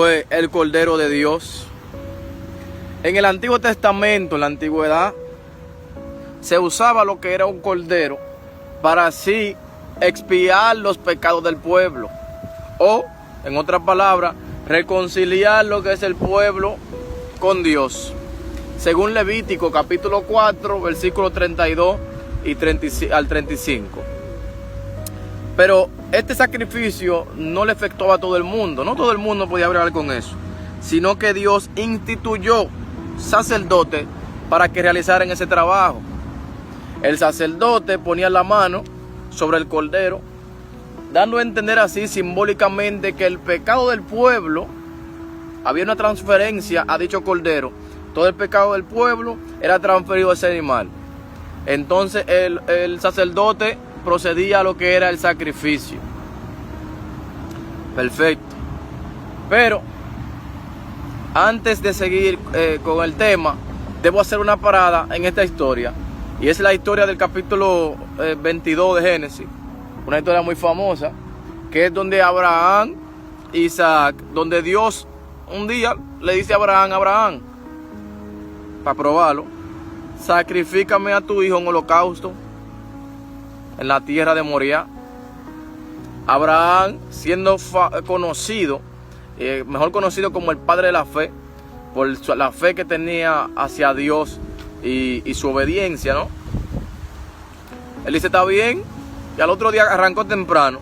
Fue el Cordero de Dios. En el Antiguo Testamento, en la antigüedad, se usaba lo que era un cordero para así expiar los pecados del pueblo, o, en otras palabras, reconciliar lo que es el pueblo con Dios. Según Levítico capítulo 4, versículos 32 al 35. Pero este sacrificio no le afectó a todo el mundo. No todo el mundo podía bregar con eso, sino que Dios instituyó sacerdotes para que realizaran ese trabajo. El sacerdote ponía la mano sobre el cordero, dando a entender así simbólicamente que el pecado del pueblo, había una transferencia a dicho cordero. Todo el pecado del pueblo era transferido a ese animal. Entonces el sacerdote procedía a lo que era el sacrificio. Perfecto. Pero antes de seguir con el tema, debo hacer una parada en esta historia. Y es la historia del capítulo 22 de Génesis. Una historia muy famosa, que es donde Abraham, Isaac, donde Dios un día le dice a Abraham, para probarlo: sacrifícame a tu hijo en holocausto en la tierra de Moriah. Abraham, siendo conocido, mejor conocido como el padre de la fe, por la fe que tenía hacia Dios y su obediencia, ¿no? Él dice, está bien, y al otro día arrancó temprano.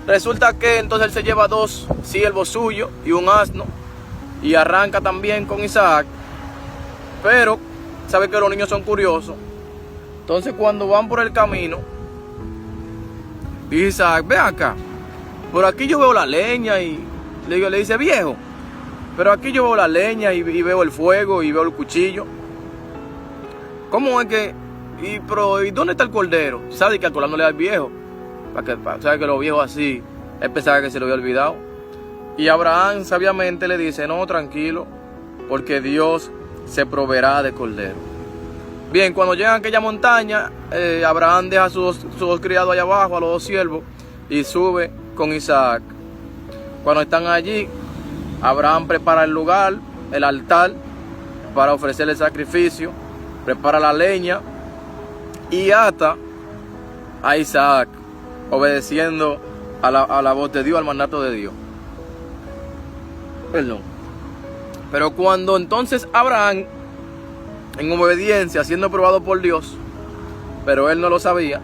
Resulta que entonces él se lleva 2 siervos suyos y un asno, y arranca también con Isaac. Pero sabe que los niños son curiosos. Entonces cuando van por el camino, dice Isaac, ve acá, por aquí yo veo la leña, y le dice, viejo, pero aquí yo veo la leña y veo el fuego y veo el cuchillo. ¿Cómo es que? ¿Y dónde está el cordero? ¿Sabe? Calculándole al viejo, sabe que los viejos así, él pensaba que se lo había olvidado. Y Abraham sabiamente le dice, no, tranquilo, porque Dios se proveerá de cordero. Bien, cuando llegan a aquella montaña, Abraham deja a sus 2 criados allá abajo, a los 2 siervos, y sube con Isaac. Cuando están allí, Abraham prepara el lugar, el altar, para ofrecer el sacrificio, prepara la leña y ata a Isaac, obedeciendo a la voz de Dios, al mandato de Dios. Perdón. Pero cuando entonces Abraham, en obediencia, siendo probado por Dios, pero él no lo sabía,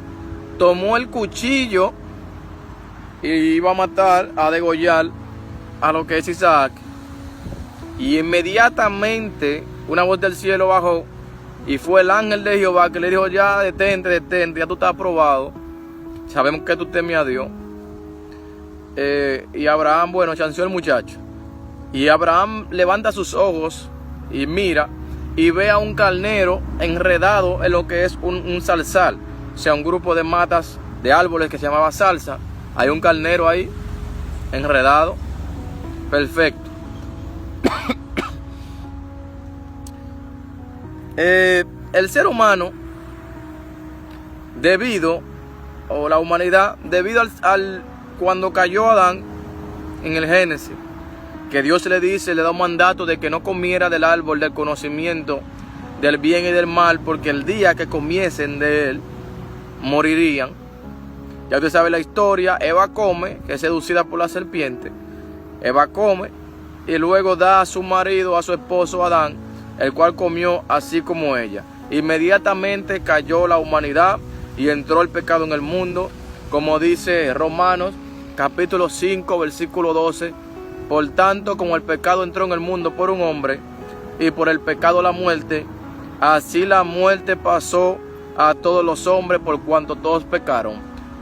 tomó el cuchillo y iba a matar, a degollar a lo que es Isaac, y inmediatamente una voz del cielo bajó, y fue el ángel de Jehová que le dijo, ya detente, ya tú estás aprobado, sabemos que tú temes a Dios. Y Abraham, bueno, chanceó el muchacho, y Abraham levanta sus ojos y mira, y ve a un carnero enredado en lo que es un zarzal, o sea, un grupo de matas de árboles que se llamaba salsa. Hay un carnero ahí enredado. Perfecto. El ser humano, la humanidad, debido al cuando cayó Adán en el Génesis, que Dios le da un mandato de que no comiera del árbol del conocimiento del bien y del mal, porque el día que comiesen de él, morirían. Ya usted sabe la historia. Eva come, que es seducida por la serpiente. Eva come y luego da a su marido, a su esposo Adán, el cual comió así como ella. Inmediatamente cayó la humanidad y entró el pecado en el mundo, como dice Romanos capítulo 5, versículo 12. Por tanto, como el pecado entró en el mundo por un hombre, y por el pecado la muerte, así la muerte pasó a todos los hombres, por cuanto todos pecaron.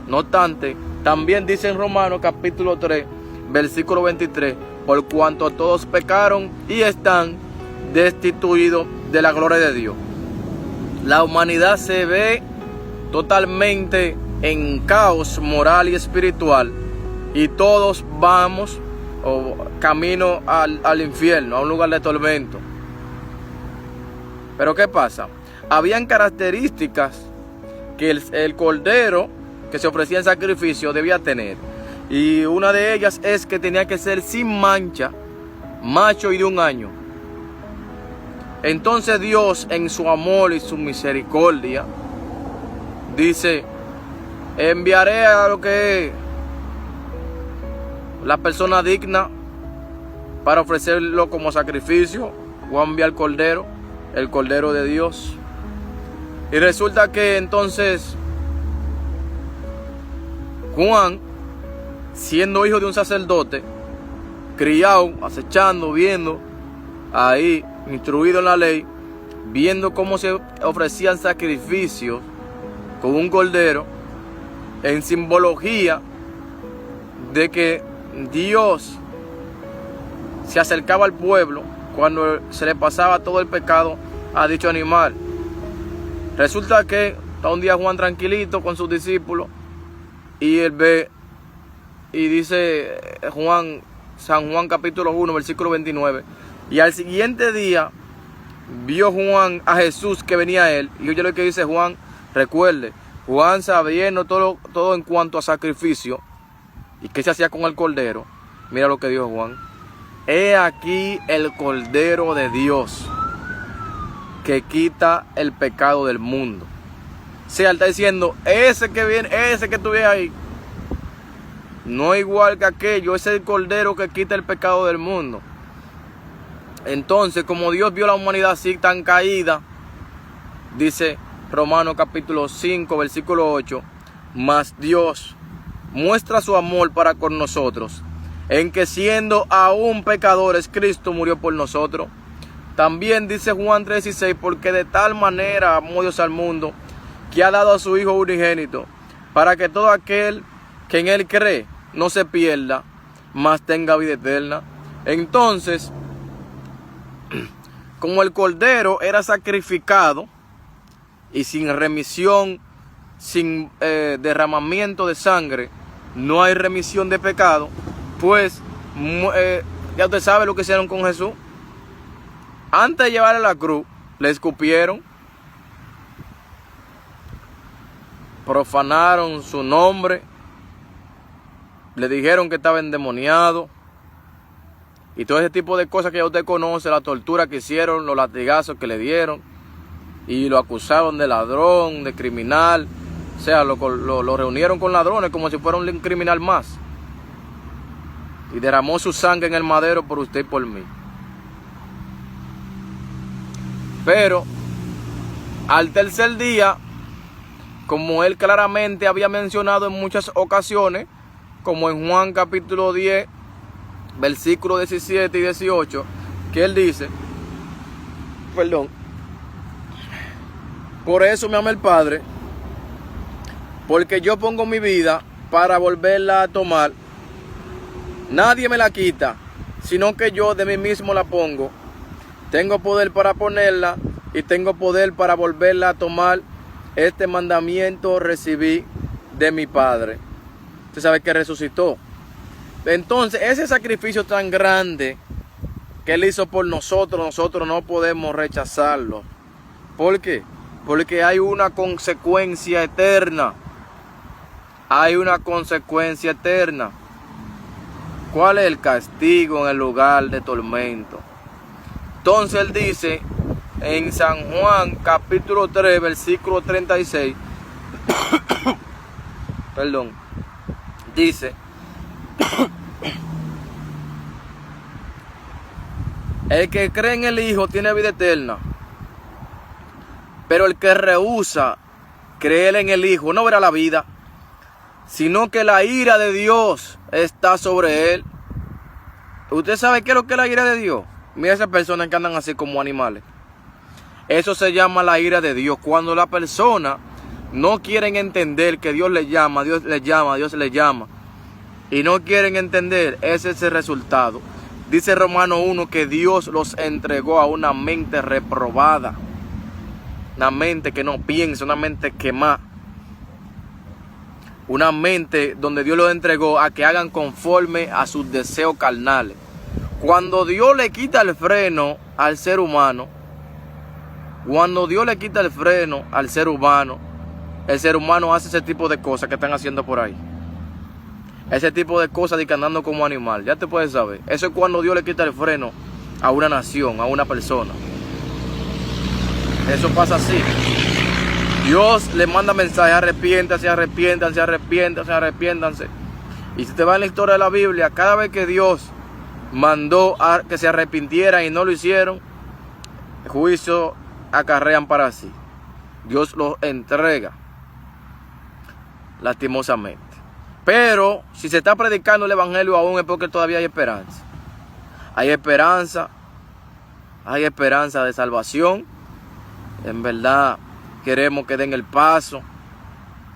No obstante, también dice en Romanos capítulo 3, versículo 23, por cuanto todos pecaron y están destituidos de la gloria de Dios. La humanidad se ve totalmente en caos moral y espiritual, y todos vamos camino al infierno, a un lugar de tormento. Pero ¿qué pasa? Habían características que el cordero que se ofrecía en sacrificio debía tener. Y una de ellas es que tenía que ser sin mancha macho y de 1 año. Entonces Dios, en su amor y su misericordia, dice: enviaré a lo que es la persona digna para ofrecerlo como sacrificio. Voy a enviar el Cordero de Dios. Y resulta que entonces Juan, siendo hijo de un sacerdote, criado, acechando, viendo ahí, instruido en la ley, viendo cómo se ofrecían sacrificios con un cordero, en simbología de que Dios se acercaba al pueblo cuando se le pasaba todo el pecado a dicho animal. Resulta que está un día Juan tranquilito con sus discípulos y él ve y dice San Juan capítulo 1 versículo 29, y al siguiente día vio Juan a Jesús que venía a él. Y oye lo que dice Juan. Recuerde, Juan, sabiendo todo en cuanto a sacrificio y qué se hacía con el cordero, mira lo que dijo Juan: he aquí el Cordero de Dios que quita el pecado del mundo. O sea, él está diciendo: ese que viene, ese que tú ves ahí, no es igual que aquello, es el Cordero que quita el pecado del mundo. Entonces, como Dios vio la humanidad así tan caída, dice Romanos capítulo 5 versículo 8, mas Dios muestra su amor para con nosotros, en que siendo aún pecadores, Cristo murió por nosotros. También dice Juan 3:16, porque de tal manera amó Dios al mundo, que ha dado a su Hijo unigénito, para que todo aquel que en Él cree no se pierda, mas tenga vida eterna. Entonces, como el cordero era sacrificado y sin remisión, sin derramamiento de sangre, no hay remisión de pecado, pues ya usted sabe lo que hicieron con Jesús. Antes de llevarle a la cruz, le escupieron, profanaron su nombre, le dijeron que estaba endemoniado y todo ese tipo de cosas que ya usted conoce, la tortura que hicieron, los latigazos que le dieron, y lo acusaron de ladrón, de criminal. O sea, lo reunieron con ladrones como si fuera un criminal más, y derramó su sangre en el madero por usted y por mí. Pero al tercer día, como él claramente había mencionado en muchas ocasiones, como en Juan capítulo 10 versículos 17 y 18, que él dice, por eso me ama el Padre, porque yo pongo mi vida para volverla a tomar. Nadie me la quita, sino que yo de mí mismo la pongo. Tengo poder para ponerla y tengo poder para volverla a tomar. Este mandamiento recibí de mi Padre. Usted sabe que resucitó. Entonces, ese sacrificio tan grande que Él hizo por nosotros, nosotros no podemos rechazarlo. ¿Por qué? Porque hay una consecuencia eterna. Hay una consecuencia eterna. ¿Cuál es el castigo en el lugar de tormento? Entonces Él dice en San Juan capítulo 3 versículo 36, dice, el que cree en el Hijo tiene vida eterna, pero el que rehúsa creer en el Hijo no verá la vida, sino que la ira de Dios está sobre él. ¿Usted sabe qué es lo que es la ira de Dios? Mira esas personas que andan así como animales. Eso se llama la ira de Dios. Cuando las personas no quieren entender que Dios les llama, Dios les llama, Dios les llama, y no quieren entender, ese es el resultado. Dice Romanos 1 que Dios los entregó a una mente reprobada, una mente que no piensa, una mente quemada, una mente donde Dios los entregó a que hagan conforme a sus deseos carnales. Cuando Dios le quita el freno al ser humano, el ser humano hace ese tipo de cosas que están haciendo por ahí. Ese tipo de cosas de que andando como animal, ya te puedes saber. Eso es cuando Dios le quita el freno a una nación, a una persona. Eso pasa así. Dios le manda mensajes: arrepiéntanse, arrepiéntanse, arrepiéntanse, arrepiéntanse. Y si te vas en la historia de la Biblia, cada vez que Dios mandó a que se arrepintieran y no lo hicieron, juicio acarrean para sí. Dios los entrega, lastimosamente. Pero si se está predicando el evangelio aún, es porque todavía hay esperanza. Hay esperanza de salvación. En verdad queremos que den el paso,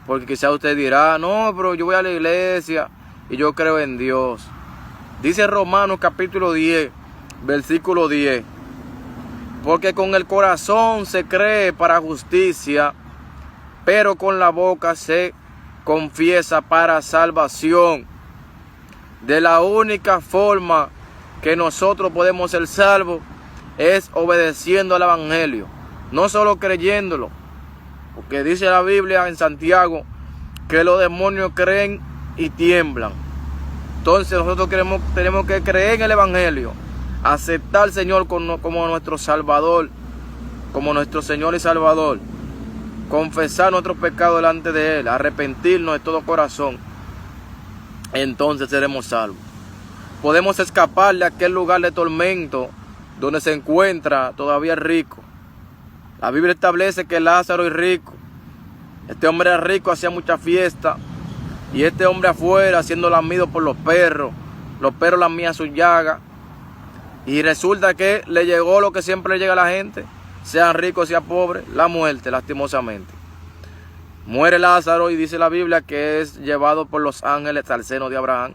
porque quizá usted dirá: no, pero yo voy a la iglesia y yo creo en Dios. Dice Romanos capítulo 10, versículo 10: porque con el corazón se cree para justicia, pero con la boca se confiesa para salvación. De la única forma que nosotros podemos ser salvos es obedeciendo al evangelio, no solo creyéndolo, porque dice la Biblia en Santiago que los demonios creen y tiemblan. Entonces nosotros tenemos que creer en el evangelio, aceptar al Señor como nuestro Salvador, como nuestro Señor y Salvador, confesar nuestros pecados delante de Él, arrepentirnos de todo corazón. Entonces seremos salvos. Podemos escapar de aquel lugar de tormento donde se encuentra todavía el rico. La Biblia establece que Lázaro es rico. Este hombre era rico, hacía mucha fiesta, y este hombre afuera siendo lamido por los perros lamían sus llagas. Y resulta que le llegó lo que siempre le llega a la gente, sean ricos, sean pobres, la muerte, lastimosamente. Muere Lázaro y dice la Biblia que es llevado por los ángeles al seno de Abraham.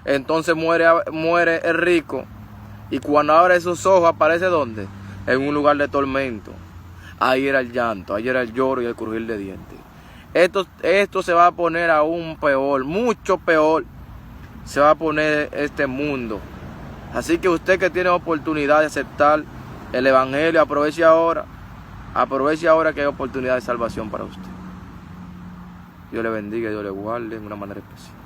Entonces muere el rico, y cuando abre sus ojos aparece ¿dónde? En un lugar de tormento. Ahí era el llanto, ahí era el lloro y el crujir de dientes. Esto se va a poner aún peor, mucho peor se va a poner este mundo. Así que usted que tiene oportunidad de aceptar el evangelio, aproveche ahora que hay oportunidad de salvación para usted. Dios le bendiga y Dios le guarde en una manera especial.